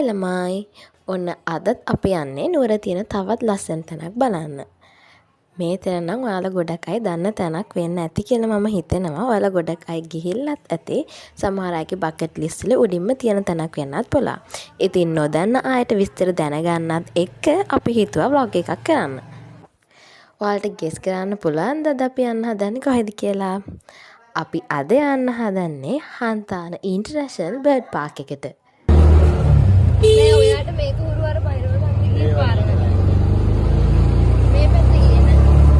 ළමයි ඔන්න අදත් අපි යන්නේ නුවර තියෙන තවත් ලස්සන තැනක් බලන්න. මේ තැන නම් ඔයාලා ගොඩක් අය දන්න තැනක් වෙන්න ඇති කියලා මම හිතනවා. ඔයාලා ගොඩක් අය ගිහිල්ලත් ඇති. සමහර අයගේ බකට් ලිස්ට් වල උඩින්ම තියෙන තැනක් වෙන්නත් පුළුවන්. ඉතින් නොදන්න අයට විස්තර දැනගන්නත් එක්ක අපි හිතුවා vlog එකක් කරන්න. ඔයාලට ගෙස් කරන්න පුළුවන්ද අද අපි යන්න හදන්නේ කොහෙද කියලා? අපි අද යන්න හදන්නේ හන්තාන ඉන්ටර්නැෂනල් බර්ඩ් පාක් එකට. මේ ඔයාට මේක උරු අර බයිරව ගන්න ගිය පාරකට. මේ පැත්තේ ගියේ නෑ.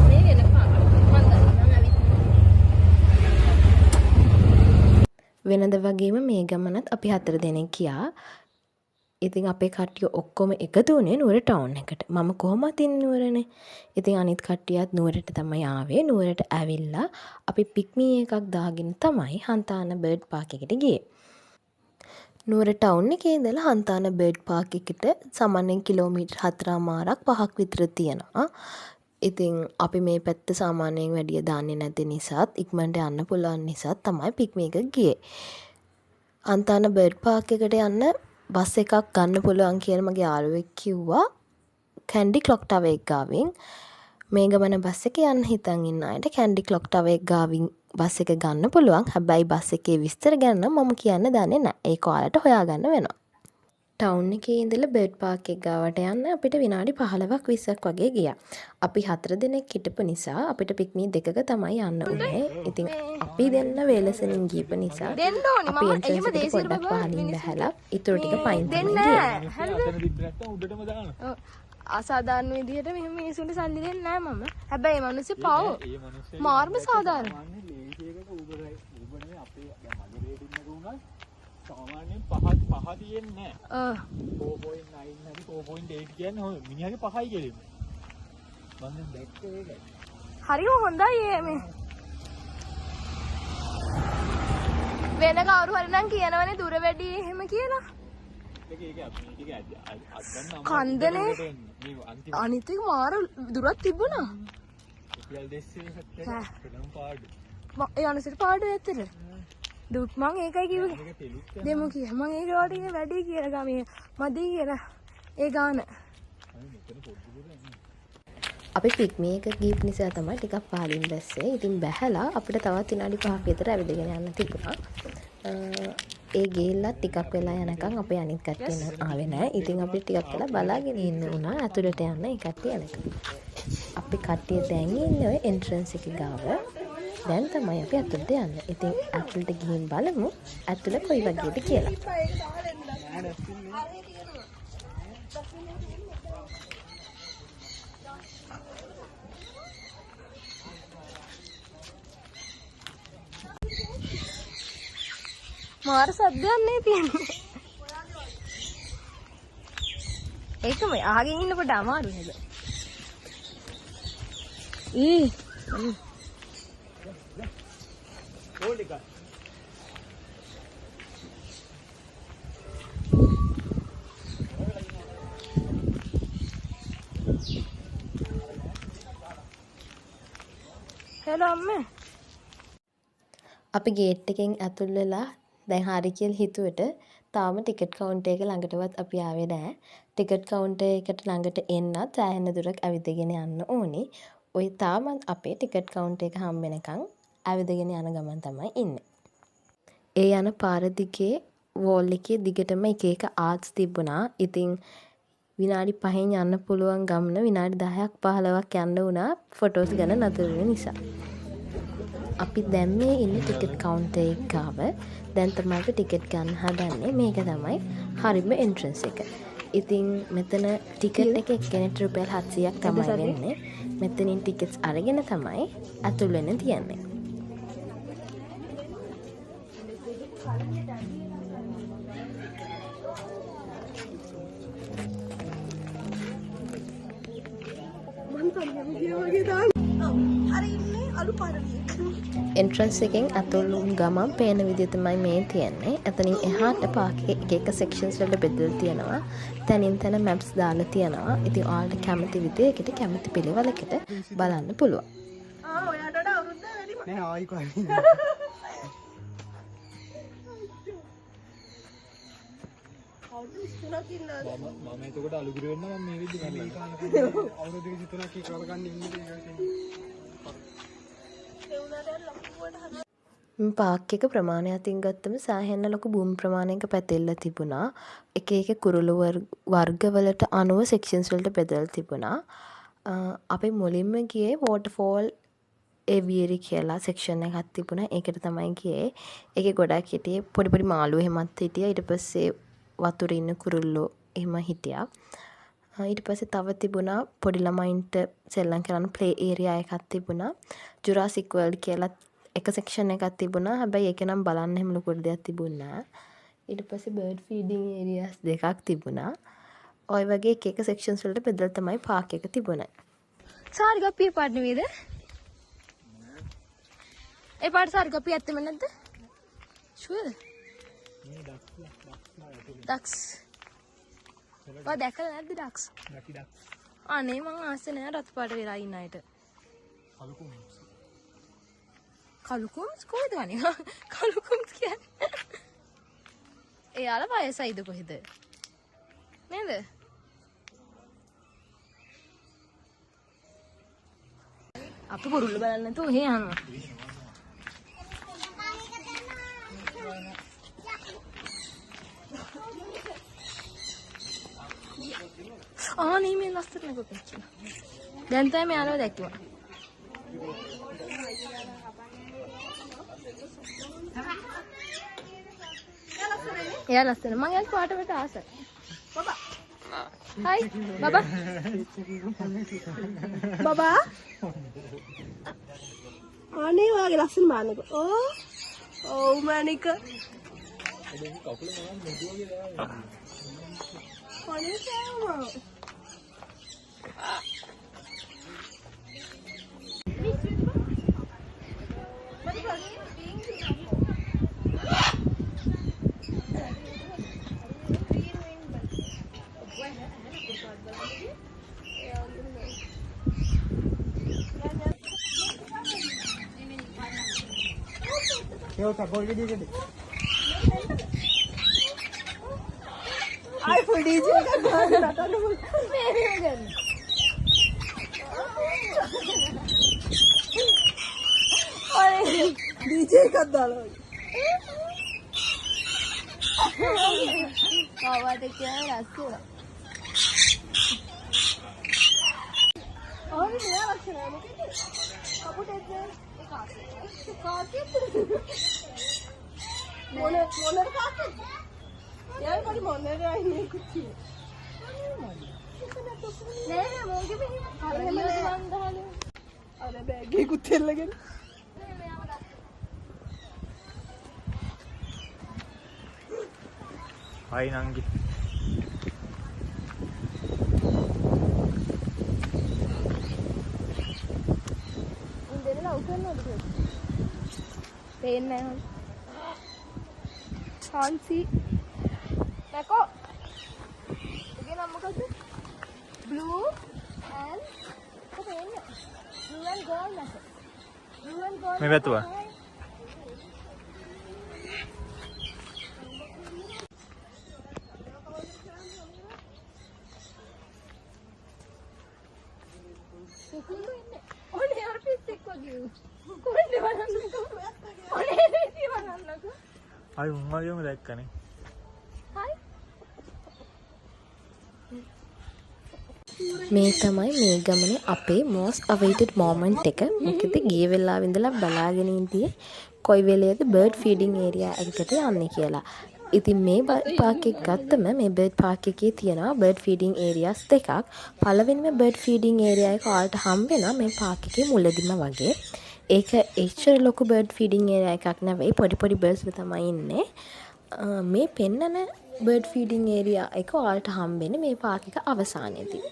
මේ වෙන පාරකට. මම දන්නවා වෙනද වගේම මේ ගමනත් අපි 4 දෙනෙක් ගියා. ඉතින් අපේ කට්ටිය ඔක්කොම එකතු වුණේ නුවර ටවුන් එකට. මම කොහොමද ඉන්නේ නුවරනේ. ඉතින් අනිත් කට්ටියත් නුවරට තමයි ආවේ. නුවරට ඇවිල්ලා අපි පික්මී එකක් දාගෙන තමයි හන්තාන බර්ඩ් පාක් එකට ගියේ. නුවර ටවුන් එකේ ඉඳලා හන්තාන බර්ඩ් පාක් එකට සාමාන්‍යයෙන් කිලෝමීටර් 4.5ක් විතර තියෙනවා. ඉතින් අපි මේ පැත්ත සාමාන්‍යයෙන් වැඩිය දාන්නේ නැති නිසාත් ඉක්මනට යන්න පුළුවන් නිසා තමයි පික්මී එක ගියේ. හන්තාන බර්ඩ් පාක් එකට යන්න බස් එකක් ගන්න පුළුවන් කියලා මගේ යාළුවෙක් කිව්වා. කැන්ඩි ක්ලොක් ටවර් එක ගාවින් මේ ගමන බස් එකේ යන්න හිතන් ඉන්න අයට කැන්ඩි ක්ලොක් ටවර් එක ගාවින් බස් එක ගන්න පුළුවන්. හැබැයි බස් එකේ විස්තර ගැන මම කියන්න දන්නේ නැහැ. ඒක ඔයාලට හොයාගන්න වෙනවා. ටවුන් එකේ ඉඳලා බර්ඩ් පාක් එක ගාවට යන්න අපිට විනාඩි 15ක් 20ක් වගේ ගියා. අපි 4 දෙනෙක් හිටපු නිසා අපිට පික්මී දෙකක තමයි යන්න උනේ. ඉතින් අපි දෙන්න වේලසෙනින් ගියපු නිසා අපි එන්ට්‍රන්ස් එකට පොඩ්ඩක් පහලින් බහැලා ඊටු ටික පයින් තමයි ගියේ. අසාධාරණ විදිහට මෙහෙම මිනිස්සුන්ට සල්ලි දෙන්නේ නැහැ මම. හැබැයි මේ මිනිස්සු පව් මාර්ම සාධාරණ. සාමාන්‍යයෙන් පහ තියෙන්නේ නැහැ. 4.9 හරි 4.8 කියන්නේ ඔය මිනිහාගේ 5යි කියලා. මම දැන් දැක්කේ ඒකයි. හරිම හොඳයි මේ. වෙන කවුරු හරි නම් කියනවනේ දුර වැඩි එහෙම කියලා. කන්දනේ අනිත් එක මාර දුරක් තිබුණා. ඒ අනසට පාඩු ඇත්තට දුක් මං ඒකයි කිව්වේ. දෙමු කිය. මං ඒක වලට ඉන්නේ වැඩි කියලා ගමේ මදි කියලා. ඒ ගාන. අපි පික්මී එක ගියපු නිසා තමයි ටිකක් පහලින් දැස්සේ. ඉතින් බැහැලා අපිට තවත් විනාඩි 5ක් විතර ඇවිදගෙන යන්න තිබුණා. ඒ ගිහිල්ලා ටිකක් වෙලා යනකම් අපේ අනිත් කට්ටිය ආවේ නැහැ. ඉතින් අපි ටිකක් වෙලා බලාගෙන ඉන්න උනා ඇතුළට යන්න ඒ කට්ටිය යනකම්. අපි කට්ටිය දැන් ඉන්නේ ඔය එන්ට්‍රන්ස් එකේ ගාව. දැන් තමයි අපි ඇතුළට යන්නේ. ඉතින් ඇතුළට ගිහින් බලමු ඇතුළ කොයි වගේද කියලා. මාර සද්දයක් නේ තියෙන්නේ. ඒක මේ අහගෙන ඉන්නකොට අමාරු නේද? හෙලෝ අම්මේ. අපි ගේට් එකෙන් ඇතුල් වෙලා දැන් හරි කියලා හිතුවට තාම ටිකට් කවුන්ටර් එක ළඟටවත් අපි ආවේ නැහැ. ටිකට් කවුන්ටර් එකට ළඟට එන්නත් සෑහෙන දුරක් ඇවිදගෙන යන්න ඕනේ. ඔය තාම අපේ ටිකට් කවුන්ටර් එක හම්බ වෙනකන් ඇවිදගෙන යන ගමන් තමයි ඉන්නේ. ඒ යන පාර දිගේ වෝල් එකේ දිගටම එක එක ආර්ට්ස් තිබුණා. ඉතින් විනාඩි 5න් යන්න පුළුවන් ගමන විනාඩි 10ක් 15ක් යන්න වුණා ෆොටෝස් ගන්න නතර වෙන නිසා. අපි දැන් මේ ඉන්නේ ටිකට් කවුන්ටර් එක ගාව. දැන් තමයි අපි ටිකට් ගන්න හදන්නේ. මේක තමයි හරිම එන්ට්‍රන්ස් එක. ඉතින් මෙතන ටිකට් එක එක්කෙනෙක්ට රුපියල් 700ක් තමයි වෙන්නේ. මෙතනින් ටිකට්ස් අරගෙන තමයි ඇතුල් වෙන්න තියන්නේ. එන්ට්‍රන්ස් එකෙන් ඇතුල් වුණ ගමන් පේන විදිය තමයි මේ තියෙන්නේ. එතනින් එහාට පාක් එක එක සෙක්ෂන්ස් වලට බෙදලා තියෙනවා. තනින් තන මැප්ස් දාලා තියෙනවා. ඉතින් ඔයාලට කැමති විදියකට කැමති පිළිවෙලකට බලන්න පුළුවන්. ඔයාට වඩා අවුරුද්ද වැඩිම. නෑ ආයි කොහේ. මම එතකොට අලුගිර වෙන්න මම මේ විදිහට කරලා අවුරුදු 23ක් කාල ගන්න ඉන්නේ පාක් එක ප්‍රමාණය අතින් ගත්තම සෑහෙන්න ලොකු භූමි ප්‍රමාණයක පැතිරලා තිබුණා. එක එක කුරුළු වර්ගවලට අනුව සෙක්ෂන්ස් වලට බෙදලා තිබුණා. අපි මුලින්ම ගියේ වෝටර්ෆෝල් ඒවියරි කියලා සෙක්ෂන් එකක් තිබුණා. ඒකට තමයි ගියේ. ඒකේ ගොඩක් හිටියේ පොඩි පොඩි මාළු එහෙමත් හිටියා. ඊට පස්සේ වතුරේ ඉන්න කුරුල්ලෝ එහෙම හිටියා. ඊට පස්සේ තව තිබුණා පොඩි ළමයින්ට සෙල්ලම් කරන්න ප්ලේ ඒරියා එකක් තිබුණා. ජුරාසික් වර්ල්ඩ් කියලා එක සෙක්ෂන් එකක් තිබුණා. හැබැයි ඒක නම් බලන්න එහෙම ලොකු දෙයක් තිබුණේ නැහැ. ඊට පස්සේ බර්ඩ් ෆීඩින් ඒරියාස් දෙකක් තිබුණා. ඔය වගේ එක එක සෙක්ෂන්ස් වලට බෙදලා තමයි පාක් එක තිබුණේ. සාරි ගප්පිය පාට නෙවෙයිද? ඒ පාට සාරි ගප්පිය ඇත්තෙම නැද්ද? ෂුවර්ද? ඩක්ස්. ඔය දැකලා නැද්ද ඩක්ස්? අනේ මං ආසෙ නෑ රතු පාට වෙලා ඉන්න අයට. කලුකුම්ස් කොහෙද ගන්නේ? කලුකුම්ස් කියන්නේ. එයාලා වයසයිද කොහෙද? නේද? අපි කුරුල්ල බලන්න නැතුව එහෙ යනවා. නේ මේ ලස්සන එක පෙච්චුණා. දැන් තමයි මෙයාලව දැක්කුවා. එයා ලස්සන. මං එයාට පාටකට ආසයි. බබා. හයි බබා. බබා. අනේ වාගේ ලස්සන මානක. ඔව් මානික. අනේ සෑම. Yo, tak boleh dia jadi. I for DJ kan nak tahu. Meri kan. Oi, DJ kan dalam. Bawa dek ya rasa. Oh, ini dia macam ni. Kamu dek. Kaaki. Moner kaaki. यार बड़ी मोनर आई नहीं कुछ नहीं मोगे में अरे bag ही कुत्ते लगे Hai Nanggi. ඉන්දෙන love කරනවද පේන්නේ නැහැ හන්සි Nako. Again, I'm going to blue and blue and gold. Blue and gold. May betul. Ayo, mau yang mereka nih. මේ තමයි මේ ගමනේ අපේ most awaited moment එක. මොකද ගිය වෙලාවෙ ඉඳලා බලාගෙන ඉඳියේ කොයි වෙලේද bird feeding area එකකට යන්නේ කියලා. ඉතින් මේ පාක් එක ගත්තම මේ bird park එකේ තියෙනවා bird feeding areas දෙකක්. පළවෙනිම bird feeding area එක ඔයාලට හම්බ වෙනවා මේ පාක් එකේ මුලදිම වගේ. ඒක එච්චර ලොකු bird feeding area එකක් නෙවෙයි. පොඩි පොඩි birds තමයි ඉන්නේ. මේ පෙන්නන bird feeding area එක ඔයාලට හම්බෙන්නේ මේ පාක් එක අවසානයේදී.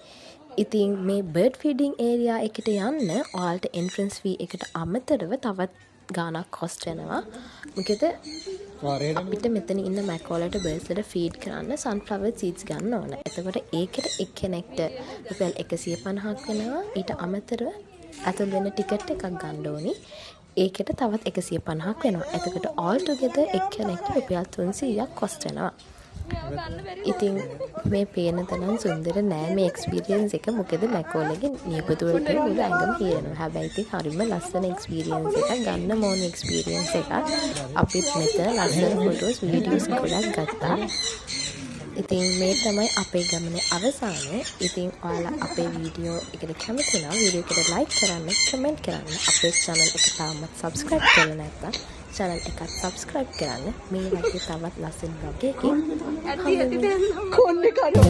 ඉතින් මේ bird feeding area එකට යන්න ඔයාලට entrance fee එකට අමතරව තවත් ගාණක් cost වෙනවා. මොකද අපිට මෙතන ඉන්න මැකෝලට birds වලට feed කරන්න sunflower seeds ගන්න ඕන. එතකොට ඒකට එක්කෙනෙක්ට රුපියල් 150ක් වෙනවා. ඊට අමතරව අතල් වෙන ටිකට් එකක් ගන්න ඕනි. ඒකට තවත් 150ක් වෙනවා. එතකොට all together එක්කෙනෙක්ට රුපියල් 300ක් cost වෙනවා. ඉතින් මේ පේන තරම් සුන්දර නෑ මේ එක්ස්පීරියන්ස් එක. මොකද මැකෝලගේ නියපොතුවලට මුළු ඇඟම හීරනවා. හැබැයි ඉතින් හරිම ලස්සන එක්ස්පීරියන්ස් එකක්. ගන්න ඕන එක්ස්පීරියන්ස් එකක්. අපිත් මෙතන ලස්සන ෆොටෝස් වීඩියෝස් ගොඩක් ගත්තා. ඉතින් මේ තමයි අපේ ගමනේ අවසානය. ඉතින් ඔයාලා අපේ වීඩියෝ එකට කැමති නම් වීඩියෝ එකට ලයික් කරන්න, කමෙන්ට් කරන්න. අපේ channel එක තාමත් subscribe කරලා නැත්නම් channel එකත් subscribe කරන්න. මේ වගේ තවත් ලස්සන vlog එකකින් ඇති දෙන්න කොන්නේ කරෝ